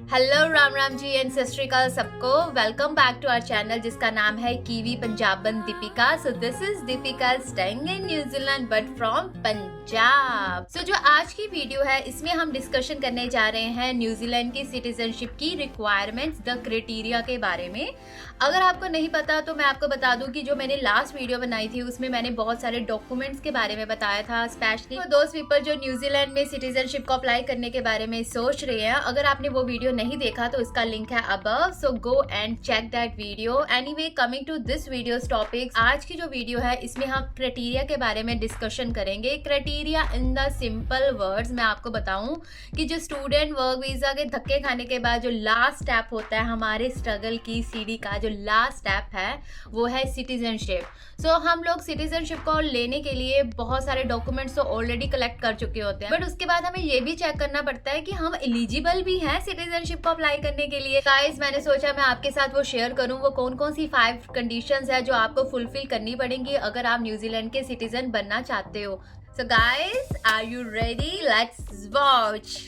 Hello Ram Ram ji and Sat Shri Akal सबको। Welcome back to our channel जिसका नाम है Kiwi Panjaban Deepika. So this is Deepika staying in New Zealand but from Punjab. सो जो आज की वीडियो है इसमें हम डिस्कशन करने जा रहे हैं न्यूजीलैंड की सिटीजनशिप की रिक्वायरमेंट्स, द क्राइटेरिया के बारे में। अगर आपको नहीं पता तो मैं आपको बता दूं कि जो मैंने लास्ट वीडियो बनाई थी उसमें मैंने बहुत सारे डॉक्यूमेंट्स के बारे में बताया था, स्पेशली दोस्त पीपल जो न्यूजीलैंड में सिटीजनशिप को अप्लाई करने के बारे में सोच रहे हैं। अगर आपने वो वीडियो नहीं देखा तो इसका लिंक है above, so go and check that video. Anyway, coming to this videos topics, आज की जो वीडियो है इसमें हम क्राइटेरिया के बारे में डिस्कशन करेंगे। Criteria in the simple words मैं आपको बताऊं कि जो स्टूडेंट वर्क वीजा के धक्के खाने के बाद जो लास्ट स्टेप होता है हमारे स्ट्रगल की सीढ़ी का, जो लास्ट स्टेप है वो है सिटीजनशिप। सो हम लोग सिटीजनशिप को लेने के लिए बहुत सारे डॉक्यूमेंट्स तो ऑलरेडी कलेक्ट कर चुके होते हैं, बट उसके बाद हमें ये भी चेक करना पड़ता है कि हम एलिजिबल भी हैं सिटीजनशिप को अप्लाई करने के लिए। गाइस, मैंने सोचा मैं आपके साथ वो शेयर करूं, वो कौन कौन सी 5 कंडीशंस है जो आपको फुलफिल करनी पड़ेंगी अगर आप न्यूजीलैंड के सिटीजन बनना चाहते हो। So guys, are you ready? Let's watch.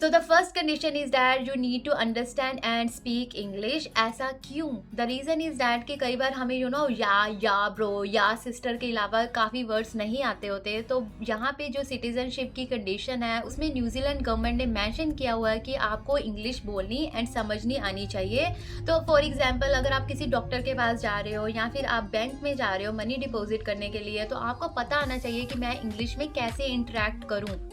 So the first condition is that you need to understand and speak English। ऐसा क्यों? The reason is that कि कई बार हमें या ब्रो या सिस्टर के अलावा काफ़ी वर्ड्स नहीं आते होते। तो यहाँ पे जो सिटीजनशिप की कंडीशन है उसमें न्यूजीलैंड गवर्नमेंट ने मेंशन किया हुआ है कि आपको इंग्लिश बोलनी एंड समझनी आनी चाहिए। तो फॉर एग्जांपल, अगर आप किसी डॉक्टर के पास जा रहे हो या फिर आप बैंक में जा रहे हो मनी डिपॉजिट करने के लिए, तो आपको पता आना चाहिए कि मैं इंग्लिश में कैसे इंटरेक्ट करूँ।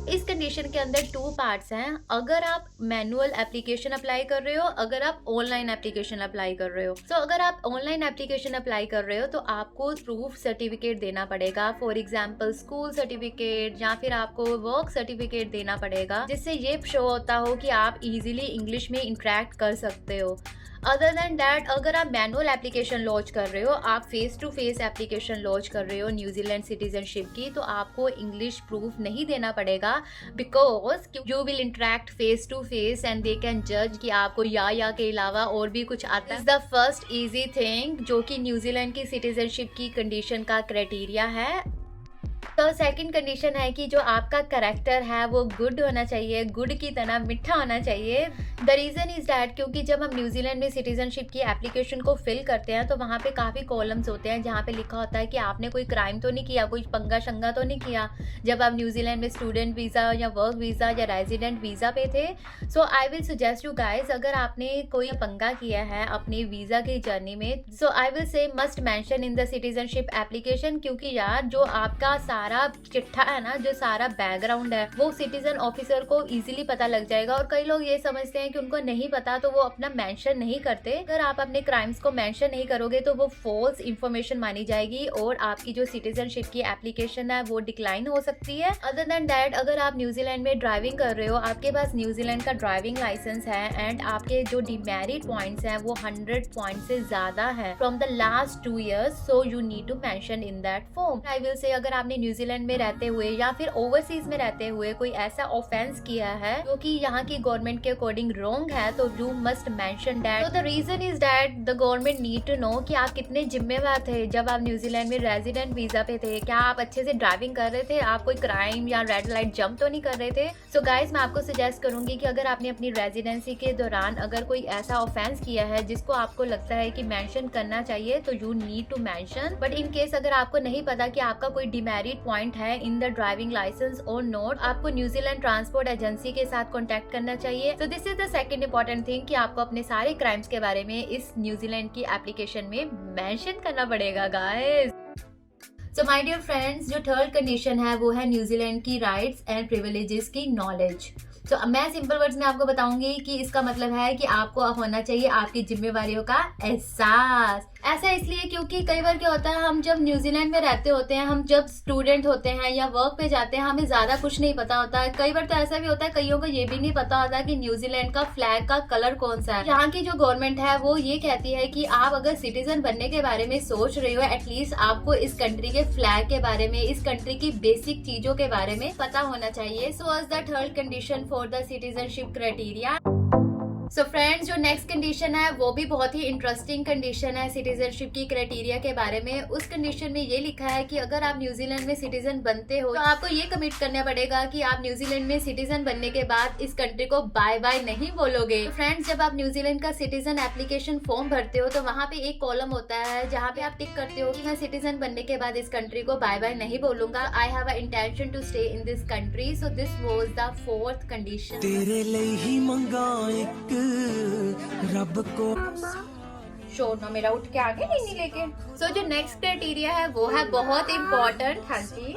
इस कंडीशन के अंदर 2 पार्ट्स हैं। अगर आप मैनुअल एप्लीकेशन अप्लाई कर रहे हो, अगर आप ऑनलाइन एप्लीकेशन अप्लाई कर रहे हो। तो अगर आप ऑनलाइन एप्लीकेशन अप्लाई कर रहे हो तो आपको प्रूफ सर्टिफिकेट देना पड़ेगा, फॉर एग्जांपल स्कूल सर्टिफिकेट या फिर आपको वर्क सर्टिफिकेट देना पड़ेगा, जिससे ये शो होता हो कि आप इजीली इंग्लिश में इंटरेक्ट कर सकते हो। अदर देन दैट, अगर आप मैनुअल एप्लीकेशन लॉन्च कर रहे हो, आप face to face application launch कर रहे हो न्यूजीलैंड सिटीजनशिप की, तो आपको इंग्लिश प्रूफ नहीं देना पड़ेगा, because you will interact face to face and they can जज कि आपको या के अलावा और भी कुछ आता है। Is the first easy thing जो कि न्यूजीलैंड की सिटीजनशिप की कंडीशन का क्राइटेरिया है। तो सेकंड कंडीशन है कि जो आपका कैरेक्टर है वो गुड होना चाहिए, गुड की तरह मीठा होना चाहिए। द रीज़न इज़ डैट क्योंकि जब हम न्यूजीलैंड में सिटीजनशिप की एप्लीकेशन को फिल करते हैं तो वहाँ पे काफ़ी कॉलम्स होते हैं जहाँ पे लिखा होता है कि आपने कोई क्राइम तो नहीं किया, कोई पंगा शंगा तो नहीं किया जब आप न्यूजीलैंड में स्टूडेंट वीज़ा या वर्क वीज़ा या रेजिडेंट वीज़ा पे थे। So I will suggest you guys, अगर आपने कोई पंगा किया है अपनी वीज़ा की जर्नी में, so I will say must mention in the citizenship application, क्योंकि यार जो आपका सारा चिट्ठा है ना, जो सारा बैकग्राउंड है, वो सिटीजन ऑफिसर को इजीली पता लग जाएगा। और कई लोग ये समझते हैं कि उनको नहीं पता तो वो अपना मेंशन नहीं करते। अगर आप अपने क्राइम्स को मेंशन नहीं करोगे तो वो फॉल्स इंफॉर्मेशन मानी जाएगी और आपकी जो सिटीजनशिप की एप्लीकेशन है वो डिक्लाइन हो सकती है। अदर देन दैट, अगर आप न्यूजीलैंड में ड्राइविंग कर रहे हो, आपके पास न्यूजीलैंड का ड्राइविंग लाइसेंस है एंड आपके जो डिमेरिट पॉइंट्स हैं वो 100 पॉइंट से ज्यादा है from the last 2 years, so you need to mention in that form. I will say, अगर आपने न्यूजीलैंड में रहते हुए या फिर ओवरसीज में रहते हुए कोई ऐसा ऑफेंस किया है जो कि यहाँ की गवर्नमेंट के अकॉर्डिंग रॉन्ग है, तो you must mention that. The reason is that the government need to know कि आप कितने जिम्मेवार थे जब आप न्यूजीलैंड में रेजिडेंट वीजा पे थे। क्या आप अच्छे से ड्राइविंग कर रहे थे? आप कोई क्राइम या रेड लाइट जंप तो नहीं कर रहे थे? सो गाइस, मैं आपको सजेस्ट करूंगी कि अगर आपने अपनी रेजिडेंसी के दौरान अगर कोई ऐसा ऑफेंस किया है जिसको आपको लगता है कि मेंशन करना चाहिए, तो you need to mention. But in case अगर आपको नहीं पता कि आपका कोई डिमेरिट पॉइंट है इन द ड्राइविंग लाइसेंस और नोट, आपको न्यूजीलैंड ट्रांसपोर्ट एजेंसी के साथ कांटेक्ट करना चाहिए। सो this is the second important thing कि आपको अपने सारे क्राइम्स के बारे में इस न्यूजीलैंड की एप्लीकेशन में मेंशन करना पड़ेगा guys. So my dear friends, जो थर्ड कंडीशन है वो है न्यूजीलैंड की राइट्स एंड प्रिविलेजेस की नॉलेज। तो मैं सिंपल वर्ड्स में आपको बताऊंगी कि इसका मतलब है कि आपको होना चाहिए आपकी जिम्मेवारियों का एहसास। ऐसा इसलिए क्योंकि कई बार क्या होता है, हम जब न्यूजीलैंड में रहते होते हैं, हम जब स्टूडेंट होते हैं या वर्क पे जाते हैं, हमें ज्यादा कुछ नहीं पता होता है। कई बार तो ऐसा भी होता है कईयों को ये भी नहीं पता होता कि न्यूजीलैंड का फ्लैग का कलर कौन सा है। यहाँ की जो गवर्नमेंट है वो ये कहती है कि आप अगर सिटीजन बनने के बारे में सोच रहे हो, एटलीस्ट आपको इस कंट्री के फ्लैग के बारे में, इस कंट्री की बेसिक चीजों के बारे में पता होना चाहिए। So was the third condition for the citizenship criteria. So friends, जो नेक्स्ट कंडीशन है वो भी बहुत ही इंटरेस्टिंग कंडीशन है सिटीजनशिप की क्राइटेरिया के बारे में। उस कंडीशन में ये लिखा है कि अगर आप न्यूजीलैंड में सिटीजन बनते हो तो आपको ये कमिट करना पड़ेगा कि आप न्यूजीलैंड में सिटीजन बनने के बाद इस कंट्री को बाय बाय नहीं बोलोगे। तो फ्रेंड्स, जब आप न्यूजीलैंड का सिटीजन एप्लीकेशन फॉर्म भरते हो तो वहाँ पे एक कॉलम होता है जहाँ पे आप टिक करते हो कि मैं सिटीजन बनने के बाद इस कंट्री को बाय बाय नहीं बोलूंगा। I have a intention to stay in this country. So this was the fourth condition. तेरे लिए ही मंगा एक रब को शोर ना मेरा उठ के आगे नहीं लेके। सो जो नेक्स्ट क्राइटेरिया है वो है बहुत इम्पोर्टेंट। हाँ जी,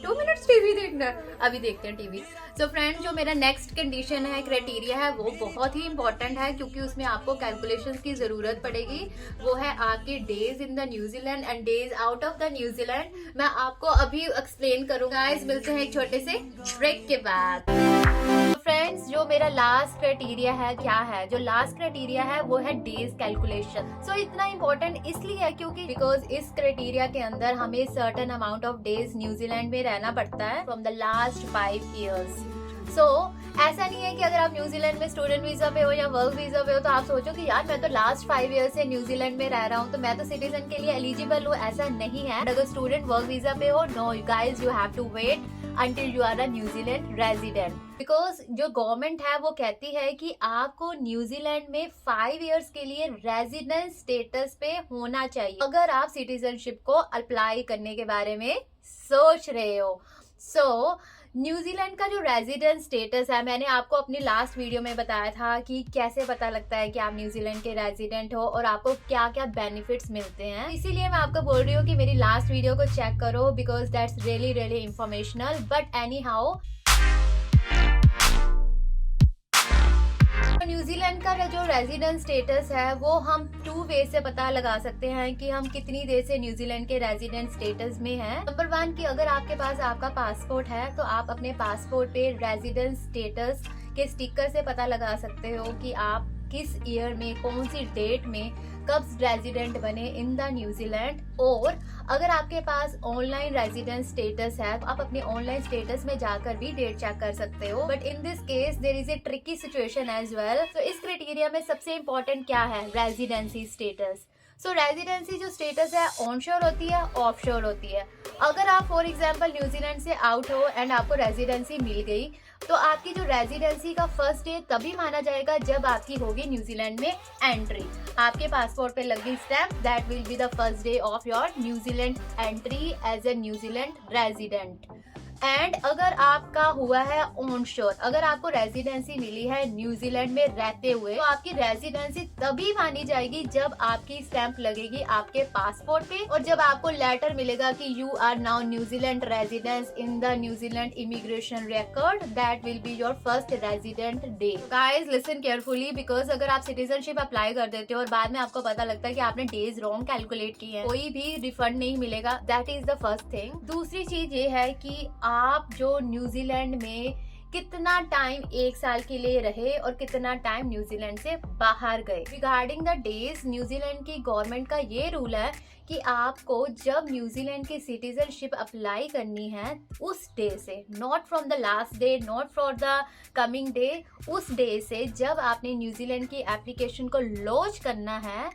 2 मिनट्स टीवी देखना। अभी देखते हैं टीवी। सो फ्रेंड, जो मेरा नेक्स्ट कंडीशन है, क्राइटेरिया है, वो बहुत ही इंपॉर्टेंट है क्योंकि उसमें आपको कैलकुलेशंस की जरूरत पड़ेगी। वो है आपके days in the New Zealand and days out of the New Zealand. मैं आपको अभी एक्सप्लेन करूंगा। गाइस, मिलते हैं एक छोटे से ब्रेक के बाद। फ्रेंड्स, जो मेरा लास्ट क्राइटेरिया है, क्या है जो लास्ट क्राइटेरिया है वो है डेज कैलकुलेशन। सो इतना इम्पोर्टेंट इसलिए है क्योंकि बिकॉज इस क्राइटेरिया के अंदर हमें certain amount of days New Zealand में रहना पड़ता है फ्रॉम द लास्ट 5 years। सो ऐसा नहीं है कि अगर आप न्यूजीलैंड में स्टूडेंट वीजा पे हो या वर्क वीजा पे हो तो आप सोचो कि यार मैं तो लास्ट 5 years से न्यूजीलैंड में रह रहा हूँ तो मैं तो सिटीजन के लिए एलिजिबल हूँ। ऐसा नहीं है। अगर स्टूडेंट वर्क वीजा पे हो, no guys, you have to wait until you are a New Zealand resident, because जो गवर्नमेंट है वो कहती है कि आपको न्यूजीलैंड में 5 years के लिए रेजिडेंस स्टेटस पे होना चाहिए अगर आप सिटीजनशिप को अप्लाई करने के बारे में सोच रहे हो। सो न्यूजीलैंड का जो रेजिडेंस स्टेटस है, मैंने आपको अपनी लास्ट वीडियो में बताया था कि कैसे पता लगता है कि आप न्यूजीलैंड के रेजिडेंट हो और आपको क्या क्या बेनिफिट्स मिलते हैं। इसीलिए मैं आपको बोल रही हूँ कि मेरी लास्ट वीडियो को चेक करो because that's really really informational. But any how, New Zealand का जो रेजिडेंस स्टेटस है वो हम 2 वे से पता लगा सकते हैं कि हम कितनी देर से न्यूजीलैंड के रेजिडेंट स्टेटस में हैं। नंबर 1 कि अगर आपके पास आपका पासपोर्ट है तो आप अपने पासपोर्ट पे रेजिडेंस स्टेटस के स्टिकर से पता लगा सकते हो कि आप किस ईयर में, कौन सी डेट में, कब रेजिडेंट बने इन द न्यूजीलैंड। और अगर आपके पास ऑनलाइन रेजिडेंस स्टेटस है तो आप अपने ऑनलाइन स्टेटस में जाकर भी डेट चेक कर सकते हो। But in this case there is a tricky situation as well. तो इस क्राइटेरिया में सबसे इम्पोर्टेंट क्या है? Residency status. सो रेजिडेंसी जो स्टेटस है ऑनशोर होती है, ऑफशोर होती है। अगर आप फॉर एग्जांपल न्यूजीलैंड से आउट हो एंड आपको रेजिडेंसी मिल गई तो आपकी जो रेजिडेंसी का फर्स्ट डे तभी माना जाएगा जब आपकी होगी न्यूजीलैंड में एंट्री। आपके पासपोर्ट पे लगी stamp, that will be the first day of your New Zealand entry as a New Zealand resident. And अगर आपका हुआ है ऑनशोर, अगर आपको रेजिडेंसी मिली है न्यूजीलैंड में रहते हुए, तो आपकी रेजिडेंसी तभी मानी जाएगी जब आपकी स्टैंप लगेगी आपके पासपोर्ट पे और जब आपको लेटर मिलेगा कि you are now New Zealand residence in the New Zealand immigration record, that will be your first resident day. Guys, listen carefully because अगर आप सिटीजनशिप अप्लाई कर देते हो और बाद में आपको पता लगता है कि आपने डेज रॉन्ग कैलकुलेट किए हैं, कोई भी रिफंड नहीं मिलेगा। That is the first thing. दूसरी चीज ये है कि आप जो न्यूजीलैंड में कितना टाइम 1 साल के लिए रहे और कितना टाइम न्यूजीलैंड से बाहर गए। रिगार्डिंग द डेज, न्यूजीलैंड की गवर्नमेंट का ये रूल है कि आपको जब न्यूजीलैंड की सिटीजनशिप अप्लाई करनी है उस डे से, not from the last day, not for the coming day, उस डे से जब आपने न्यूजीलैंड की एप्लीकेशन को लॉन्च करना है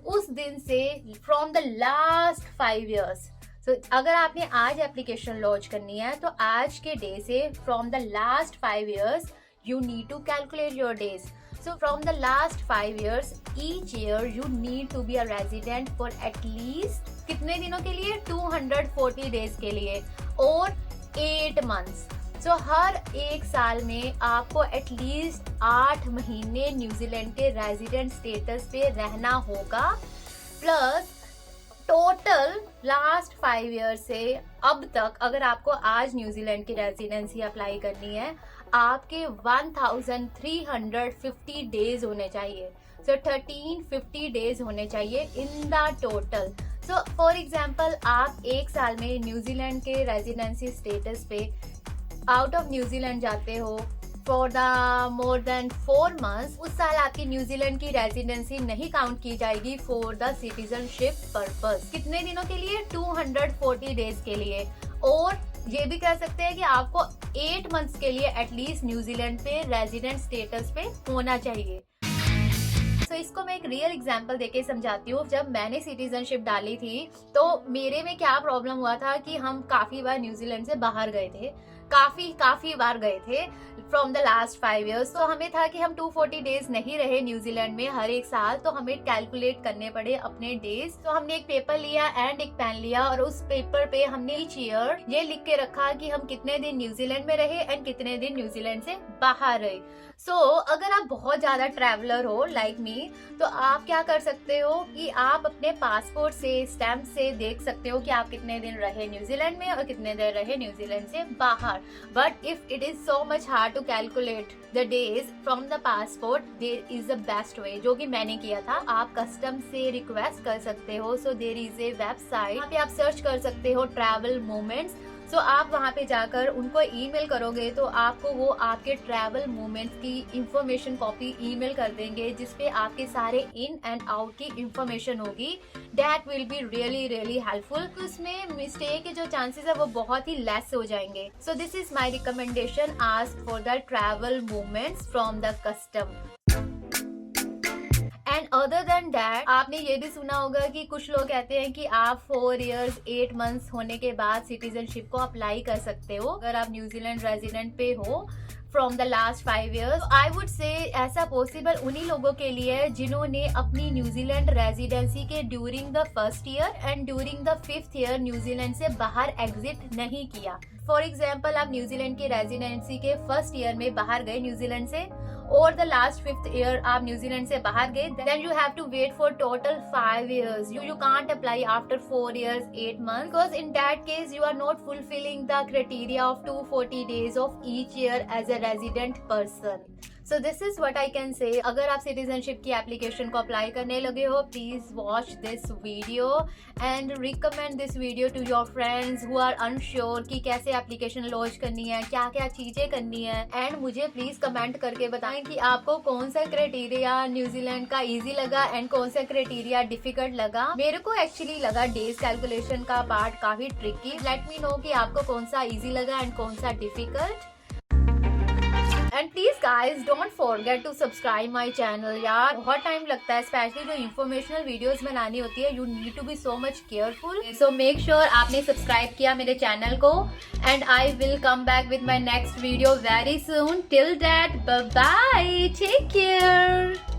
उस दिन से from the last 5 years। So, अगर आपने आज एप्लीकेशन लॉन्च करनी है तो आज के डे से from the last 5 years you need to calculate your days. So from the last 5 years each year you need to be a resident for at least कितने दिनों के लिए? 240 days के लिए और 8 months. So हर 1 साल में आपको एटलीस्ट 8 महीने न्यूजीलैंड के रेजिडेंट स्टेटस पे रहना होगा। प्लस टोटल लास्ट 5 years से अब तक अगर आपको आज न्यूजीलैंड की रेजिडेंसी अप्लाई करनी है आपके 1350 डेज होने चाहिए। सो 1350 डेज होने चाहिए in the total. So for example आप 1 साल में न्यूजीलैंड के रेजिडेंसी स्टेटस पे आउट ऑफ न्यूजीलैंड जाते हो for the more than 4 months, उस साल आपकी न्यूजीलैंड की रेजिडेंसी नहीं काउंट की जाएगी फॉर द सिटीजनशिप पर्पस। कितने दिनों के लिए? 240 डेज के लिए। और ये भी कह सकते हैं कि आपको 8 मंथ्स के लिए एटलीस्ट न्यूजीलैंड पे रेजिडेंट स्टेटस पे होना चाहिए। तो इसको मैं एक रियल एग्जांपल देके समझाती हूँ। जब मैंने सिटीजनशिप डाली थी तो मेरे में क्या प्रॉब्लम हुआ था कि हम काफी बार न्यूजीलैंड से बाहर गए थे, काफी बार गए थे फ्रॉम द लास्ट 5 years। तो हमें था कि हम 240 डेज नहीं रहे न्यूजीलैंड में हर एक साल, तो हमें कैलकुलेट करने पड़े अपने डेज। तो हमने एक पेपर लिया एंड एक पेन लिया और उस पेपर पे हमने ईच ईयर ये लिख के रखा कि हम कितने दिन न्यूजीलैंड में रहे एंड कितने दिन न्यूजीलैंड से बाहर रहे। सो अगर आप बहुत ज्यादा ट्रैवलर हो लाइक मी, तो आप क्या कर सकते हो कि आप अपने पासपोर्ट से स्टैम्प से देख सकते हो कि आप कितने दिन रहे न्यूजीलैंड में और कितने दिन रहे न्यूजीलैंड से बाहर। But if it is so much hard to calculate the days from the passport, there is the best way, जो कि मैंने किया था। आप कस्टम से रिक्वेस्ट कर सकते हो। So there is a website, वहाँ पे आप सर्च कर सकते हो ट्रैवल मोमेंट्स। सो आप वहाँ पे जाकर उनको ईमेल करोगे तो आपको वो आपके ट्रैवल मोमेंट्स की इंफॉर्मेशन कॉपी ईमेल कर देंगे, जिसपे आपके सारे इन एंड आउट की इंफॉर्मेशन होगी। That will be really helpful. उसमें मिस्टेक के जो चांसेस है वो बहुत ही लेस हो जाएंगे। सो this is my recommendation, ask for the travel moments from the custom. And other than that, आपने ये भी सुना होगा कि कुछ लोग कहते हैं कि आप 4 years 8 months होने के बाद सिटीजनशिप को अप्लाई कर सकते हो अगर आप न्यूजीलैंड रेजिडेंट पे हो from the last 5 years। I would say ऐसा पॉसिबल उन्हीं लोगों के लिए है जिन्होंने अपनी न्यूजीलैंड रेजिडेंसी के during the 1st year and during the 5th year New Zealand से बाहर एग्जिट नहीं किया। फॉर एग्जाम्पल, आप न्यूजीलैंड की रेजिडेंसी के 1st year में बाहर गए न्यूजीलैंड से, और द लास्ट 5th year आप न्यूजीलैंड से बाहर गए, then you have to wait for total 5 years. You can't apply after 4 years 8 months, because in that case you are not fulfilling the criteria of 240 days of each year as a resident person. So this is what I can say. अगर आप citizenship की application को apply करने लगे हो, please watch this video and recommend this video to your friends who are unsure कि कैसे application launch करनी है, क्या क्या चीजें करनी है। एंड मुझे प्लीज कमेंट करके बताएं कि आपको कौन सा क्राइटेरिया न्यूजीलैंड का इजी लगा एंड कौन सा क्राइटेरिया डिफिकल्ट लगा। मेरे को एक्चुअली लगा डेज कैलकुलेशन का पार्ट काफी ट्रिकी। लेट मी नो कि आपको कौन सा इजी लगा एंड कौन सा difficult. And please guys don't forget to subscribe my channel. यार बहुत टाइम लगता है, स्पेशली जो इन्फॉर्मेशनल वीडियोस बनानी होती है, you need to be so much careful. So make sure आपने सब्सक्राइब किया मेरे चैनल को, and I will come back with my next video very soon. Till that, bye bye, take care.